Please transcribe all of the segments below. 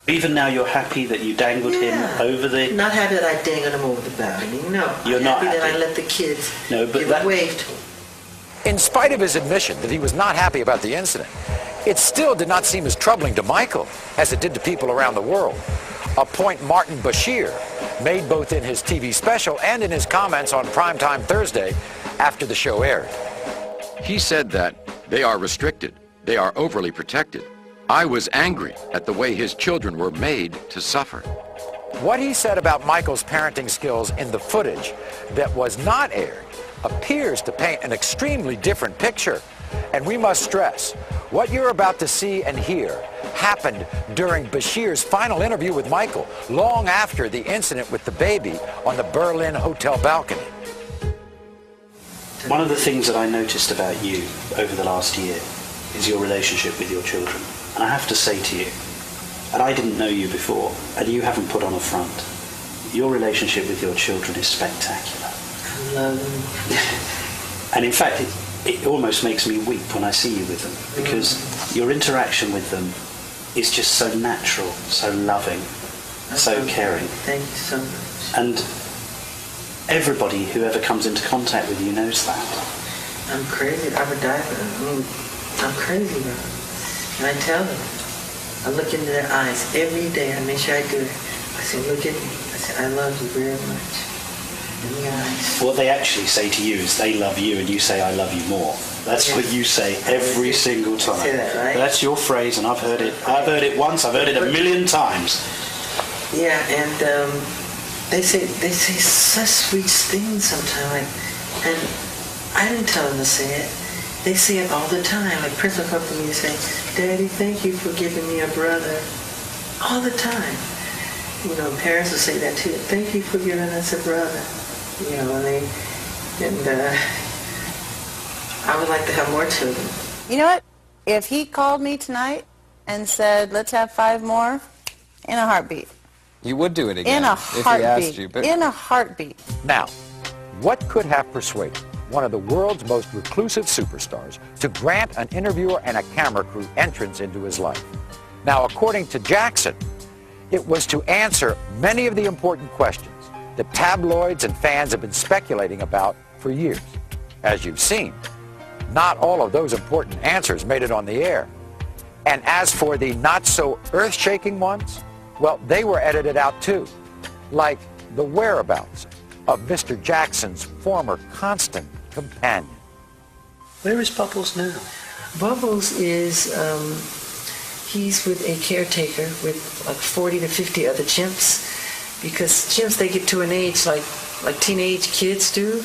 Even now you're happy that you dangled him over the... Not happy that I dangled him over the balcony, no. You're I'm not happy happy that I let the kids give a wave to him. In spite of his admission that he was not happy about the incident, it still did not seem as troubling to Michael as it did to people around the world. A point Martin Bashir made both in his TV special and in his comments on Primetime Thursday after the show aired. He said that they are restricted, they are overly protected. I was angry at the way his children were made to suffer. What he said about Michael's parenting skills in the footage that was not aired appears to paint an extremely different picture. And we must stress, what you're about to see and hear happened during Bashir's final interview with Michael, long after the incident with the baby on the Berlin hotel balcony. One of the things that I noticed about you over the last year is your relationship with your children. And I have to say to you, and I didn't know you before, and you haven't put on a front, your relationship with your children is spectacular. I love them. And in fact, it almost makes me weep when I see you with them, because your interaction with them is just so natural, so loving, so caring. Thank you so much. And everybody who ever comes into contact with you knows that. I'm crazy. I would die for them. I'm crazy about them. And I tell them. I look into their eyes every day. I make sure I do it. I say, look at me. I say, I love you very much. In the eyes. What they actually say to you is they love you and you say, I love you more. That's what you say every single time. Say that, right? That's your phrase, and I've heard it. I've heard it once, I've heard it a million times. Yeah, and they say such sweet things sometimes. And I didn't tell them to say it. They say it all the time. Like Prince will come to me and say, Daddy, thank you for giving me a brother. All the time. You know, parents will say that too. Thank you for giving us a brother. You know, and I would like to have more children. You know what? If he called me tonight and said, let's have 5 more, in a heartbeat. You would do it again in a if heartbeat. he asked you. But in a heartbeat. Now, what could have persuaded one of the world's most reclusive superstars to grant an interviewer and a camera crew entrance into his life? Now, according to Jackson, it was to answer many of the important questions that tabloids and fans have been speculating about for years. As you've seen, not all of those important answers made it on the air. And as for the not-so-earth-shaking ones, well, they were edited out too, like the whereabouts of Mr. Jackson's former constant companion. Where is Bubbles now? Bubbles is, he's with a caretaker with like 40 to 50 other chimps, because chimps, they get to an age like teenage kids do,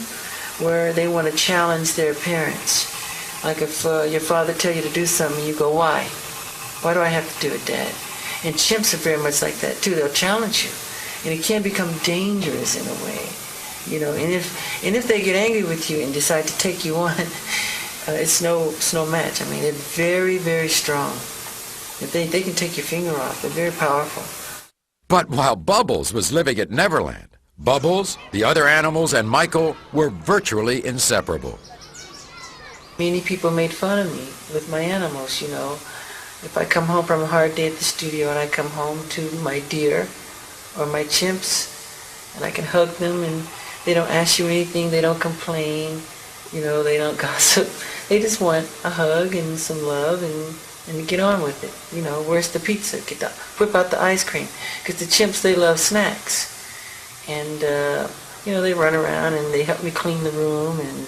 where they want to challenge their parents. Like if your father tell you to do something, you go, why? Why do I have to do it, Dad? And chimps are very much like that too. They'll challenge you, and it can become dangerous in a way, you know. And if they get angry with you and decide to take you on, it's no match. I mean, they're very, very strong. If they can take your finger off. They're very powerful. But while Bubbles was living at Neverland, Bubbles, the other animals, and Michael were virtually inseparable. Many people made fun of me with my animals, you know. If I come home from a hard day at the studio and I come home to my deer or my chimps, and I can hug them and they don't ask you anything, they don't complain, you know, they don't gossip. They just want a hug and some love and get on with it. You know, where's the pizza? Whip out the ice cream. Because the chimps, they love snacks. And, you know, they run around and they help me clean the room and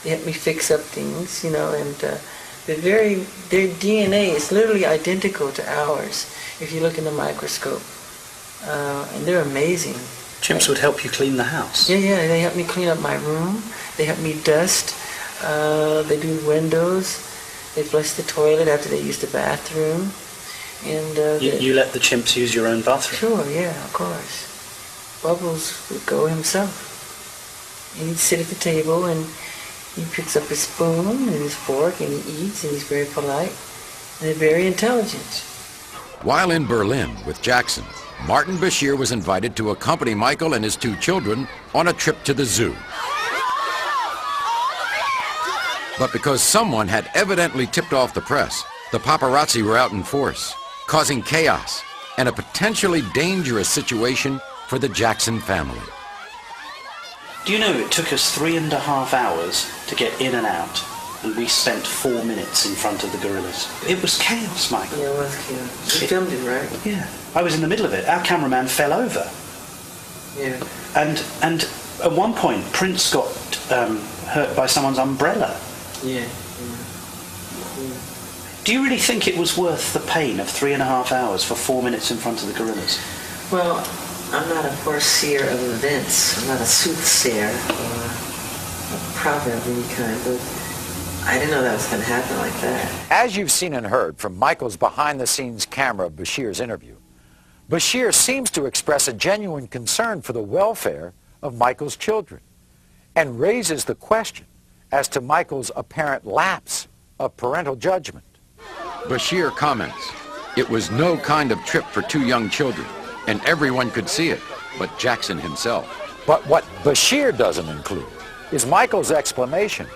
they help me fix up things, you know, and their DNA is literally identical to ours if you look in the microscope. And they're amazing. Chimps would help you clean the house? Yeah, they help me clean up my room. They help me dust. They do windows. They flush the toilet after they use the bathroom. And you let the chimps use your own bathroom? Sure, yeah, of course. Bubbles would go himself. And he'd sit at the table and he picks up his spoon and his fork and he eats, and he's very polite. And they're very intelligent. While in Berlin with Jackson, Martin Bashir was invited to accompany Michael and his 2 children on a trip to the zoo. But because someone had evidently tipped off the press, the paparazzi were out in force, causing chaos and a potentially dangerous situation for the Jackson family. Do you know it took us 3.5 hours to get in and out, and we spent 4 minutes in front of the gorillas? It was chaos, Michael. Yeah, it was chaos. You filmed it, right? Yeah. I was in the middle of it. Our cameraman fell over. Yeah. And at one point, Prince got hurt by someone's umbrella. Yeah. Do you really think it was worth the pain of 3.5 hours for 4 minutes in front of the gorillas? Well, I'm not a foreseer of events. I'm not a soothsayer or a proverb of any kind, but I didn't know that was going to happen like that. As you've seen and heard from Michael's behind-the-scenes camera of Bashir's interview, Bashir seems to express a genuine concern for the welfare of Michael's children and raises the question as to Michael's apparent lapse of parental judgment. Bashir comments, "It was no kind of trip for two young children, and everyone could see it, but Jackson himself." But what Bashir doesn't include is Michael's explanation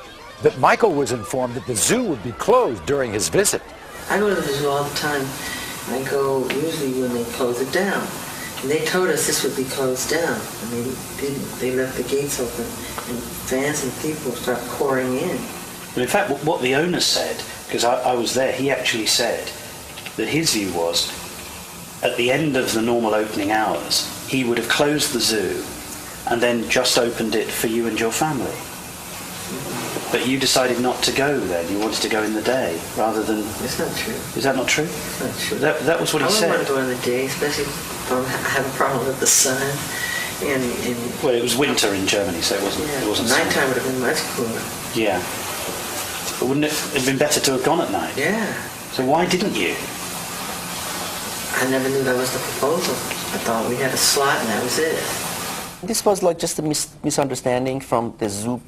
that Michael was informed that the zoo would be closed during his visit. I go to the zoo all the time. I go usually when they close it down. And they told us this would be closed down, and they didn't. They left the gates open, and fans and people start pouring in. Well, in fact, what the owner said, because I was there, he actually said that his view was, at the end of the normal opening hours, he would have closed the zoo and then just opened it for you and your family. But you decided not to go then. You wanted to go in the day rather than... It's not true. Is that not true? It's not true. That was what he said. I wouldn't want to go in the day, especially if I have a problem with the sun. And well, it was winter in Germany, so it wasn't. Yeah, it wasn't. nighttime would have been much cooler. Yeah. But wouldn't it have been better to have gone at night? Yeah. So why didn't you? I never knew that was the proposal. I thought we had a slot and that was it. This was like just a misunderstanding from the zoo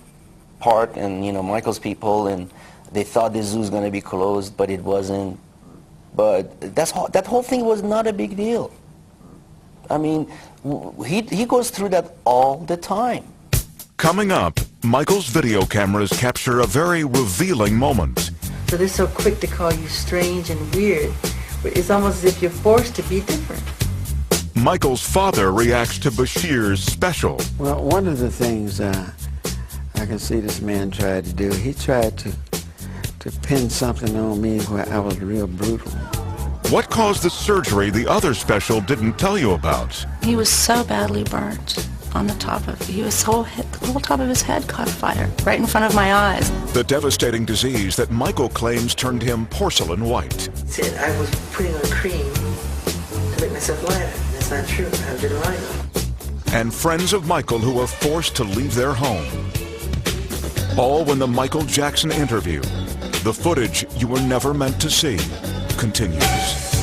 part and, you know, Michael's people, and they thought the zoo was going to be closed, but it wasn't. But that whole thing was not a big deal. I mean, he goes through that all the time. Coming up, Michael's video cameras capture a very revealing moment. So they're so quick to call you strange and weird. It's almost as if you're forced to be different. Michael's father reacts to Bashir's special. Well, one of the things I can see this man tried to do, he tried to pin something on me where I was real brutal. What caused the surgery the other special didn't tell you about? He was so badly burnt on the top of, the whole top of his head caught fire right in front of my eyes. The devastating disease that Michael claims turned him porcelain white. Said I was putting on cream to make myself lighter. That's not true. I've been lighter. And friends of Michael who were forced to leave their home. All when the Michael Jackson interview, the footage you were never meant to see, continues.